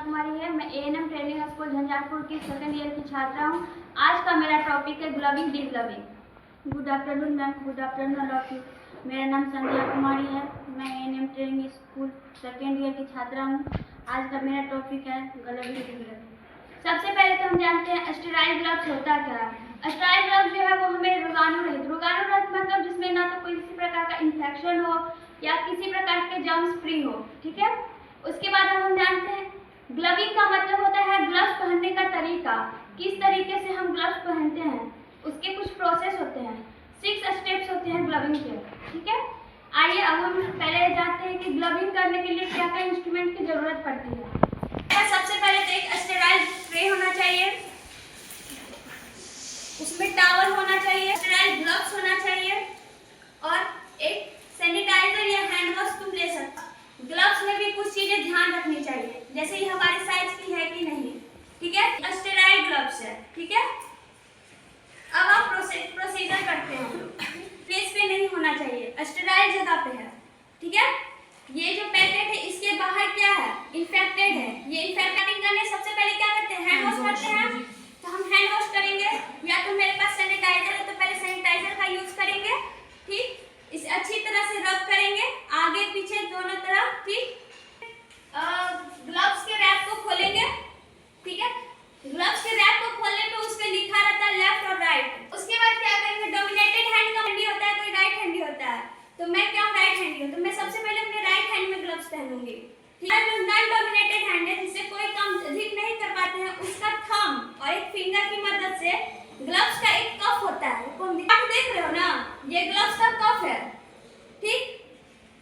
कुमारी है। मैं ANM training school Jhanjharpur की सेकेंड ईयर की छात्रा हूँ। आज का मेरा टॉपिक है gloving degloving. Good afternoon ma'am, good afternoon all of you. मेरा नाम संध्या कुमारी है। मैं ANM training school second year की छात्रा हूँ। आज का मेरा टॉपिक है ग्लविंग डिग्लविंग। सबसे पहले तो हम जानते हैं स्टेराइल ग्लव्स होता क्या है। स्टेराइल ग्लव्स जो है वो हमें रोगाणु रहित मतलब जिसमें ना तो कोई किसी प्रकार का इन्फेक्शन हो या किसी प्रकार के जर्म्स फ्री हो, ठीक है। उसके बाद हम जानते हैं ग्लविंग का मतलब होता है ग्लव्स पहनने का तरीका, किस तरीके से हम ग्लव्स पहनते हैं, उसके कुछ प्रोसेस होते हैं, 6 स्टेप्स होते हैं ग्लविंग के, ठीक है। आइए अब हम पहले जानते हैं कि ग्लविंग करने के लिए क्या क्या इंस्ट्रूमेंट की जरूरत पड़ती है। सबसे पहले तो एक स्टेराइल स्प्रे होना चाहिए, उसमें टॉवल होना चाहिए, स्टेराइल ग्लव्स होना चाहिए और एक सैनिटाइजर या हैंड वॉश तुम ले सकते हो। ग्लव्स में भी कुछ चीजें ध्यान रखनी चाहिए, जैसे ये हमारे साइज की है कि नहीं, ठीक है। स्टेराइल ग्लव्स है, ठीक है। अब आप प्रोसीजर करते हैं। फेस पे नहीं होना चाहिए, स्टेराइल जगह पे है, ठीक है। ये जो पैकेट है इसके बाहर क्या है, इन्फेक्टेड है। ये इन्फेक्टिंग करने सबसे पहले क्या करते हैं, हैंड वॉश करते हैं। तो हम हैंड वॉश करेंगे, या तो मेरे पास सैनिटाइजर है तो पहले सैनिटाइजर का यूज करेंगे, ठीक। इसे अच्छी तरह से रब करेंगे आगे पीछे दोनों तरफ, ठीक। ग्लव्स के रैप को खोलेंगे, ठीक है। ग्लव्स के रैप को खोलने पे उस पे लिखा रहता है लेफ्ट और राइट। उसके बाद क्या करेंगे, डोमिनेटेड हैंड का हैंडी होता है, कोई राइट हैंडी होता है। तो मैं क्या राइट हैंडी हूँ, तो मैं सबसे पहले अपने राइट हैंड में ग्लव्स पहनूंगी, ठीक है। जो नॉन डोमिनेटेड हैंड है, जिससे कोई काम अधिक नहीं कर पाते हैं, उसका थंब और एक फिंगर की मदद से ग्लव्स का एक कफ होता है, वो आप देख रहे हो ना, ये ग्लव्स का कफ है, ठीक।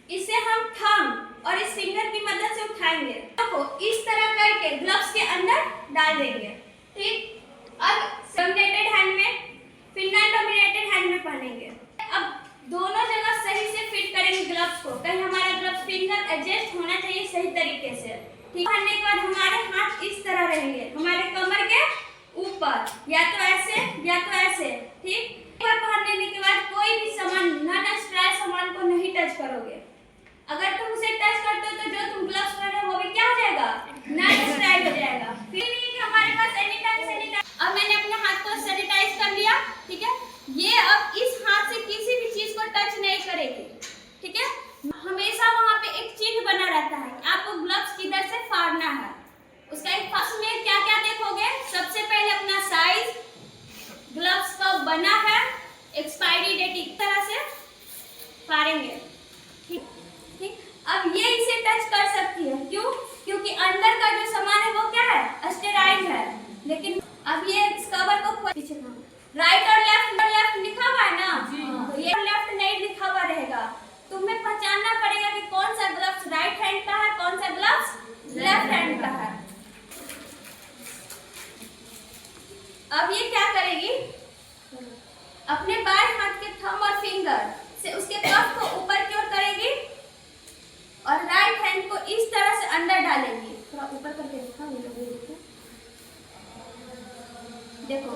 इसे हम थंब और इस फिंगर की मदद से उठाएंगे, तो इस तरह करके ग्लव्स के अंदर डाल देंगे, ठीक। अब डोमिनेटेड हैंड में फिर नॉन डोमिनेटेड हैंड में पहनेंगे। अब दोनों जगह सही से फिट करेंगे ग्लव्स को, कहीं हमारा ग्लव्स फिंगर एडजस्ट होना चाहिए सही तरीके से, ठीक। पहनने के बाद हमारे हाथ इस तरह रहेंगे, हमारे कमर के ऊपर, या तो ऐसे या तो ऐसे, ठीक। पहनने के बाद कोई भी सामान नॉन स्टेराइल सामान को नहीं टच करोगे। अगर तुम उसे टच करते हो तो जो तुम ग्लव्स पहने हो वो भी क्या हो जाएगा, नॉन स्टेराइल हो जाएगा। फिर नहीं कि हमारे पास सैनिटाइज। अब मैंने अपने हाथ को सैनिटाइज कर लिया, ठीक है। ये अब इस हाथ से किसी भी चीज को टच नहीं करेगी, ठीक है। हमेशा वहां पे एक चिन्ह बना रहता है, आपको ग्लव्स किधर से फाड़ना है। उसका एक फर्स्ट में क्या क्या देखोगे, सबसे पहले अपना साइज, ग्लव्स कब बना है, एक्सपायरी डेट, इस तरह से फाड़ेंगे, ठीक ठीक। अब ये इसे टच कर सकती है, क्यों, क्योंकि अंदर का जो सामान है वो क्या है, स्टेराइल है। लेकिन अब ये इस कवर को पीछे राइट और लेफ्ट लिखा हुआ है ना, तो ये लेफ्ट नहीं लिखा हुआ रहेगा। तुम्हें पहचानना पड़ेगा कि कौन सा ग्लव्स राइट हैंड का है, कौन सा ग्लव्स लेफ्ट हैंड का है। अब ये क्या करेगी, अपने बाएं हाथ के थंब और फिंगर से उसके कफ को ऊपर की ओर करेगी और राइट हैंड को इस तरह से अंदर डालेगी। थोड़ा ऊपर करके देखो,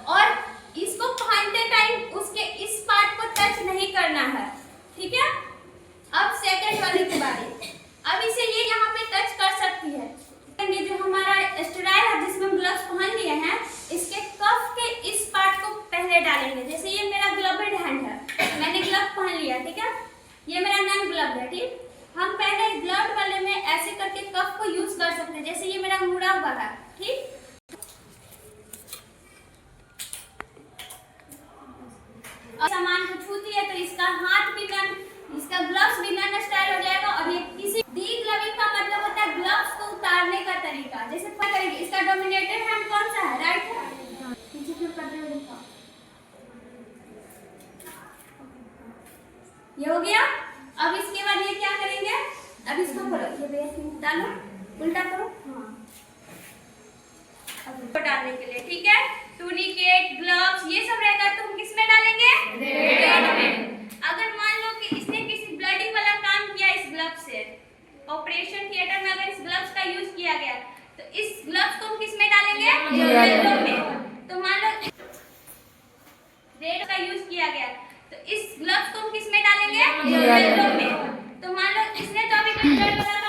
और इसको पहनते टाइम उसके इस पार्ट को टच नहीं करना है, ठीक है। अब सेकंड वाले की बारी। अब इसे ये यहाँ पे टच कर सकती है। ये जो हमारा स्टेराइल है जिसमें हम ग्लव्स पहन लिए हैं, इसके कफ के इस पार्ट को पहले डालेंगे। जैसे ये मेरा ग्लव्ड हैंड है, मैंने ग्लव पहन लिया, ठीक है। ये मेरा नॉन ग्लव्ड है, ठीक। हम पहले ग्लव्ड वाले में ऐसे करके कफ को यूज कर सकते हैं, जैसे ये मेरा मुड़ा हुआ है, ठीक। सामान को छूती है तो इसका हाथ भी इसका ग्लव्स भी नॉन स्टाइल हो जाएगा। और ये किसी डिग्लविंग का मतलब होता है ग्लव्स को उतारने का तरीका। जैसे पता करेंगे इसका डोमिनेटेड हैंड कौन सा है, राइट है, पीछे फ्लिप करते हुए दिखाओ, ये हो गया। अब इसके बाद ये क्या करेंगे, अब इसको खोलो, ये बेस डालो, उल्टा करो, हाँ, अब डालने के लिए, ठीक है। टूनिकेट, ग्लव्स ये सब रहेगा तो हम किस में डालेंगे, रेड में। अगर मान लो कि इसने किसी ब्लडिंग वाला काम किया इस ग्लव से, ऑपरेशन थिएटर में अगर इस ग्लव्स का यूज किया गया तो इस ग्लव्स को हम किस में डालेंगे, येलो में। तो मान लो रेड का यूज किया गया तो इस ग्लव्स को हम किस में डालेंगे, येलो में। तो मान लो इसने तो अभी ब्लड वाला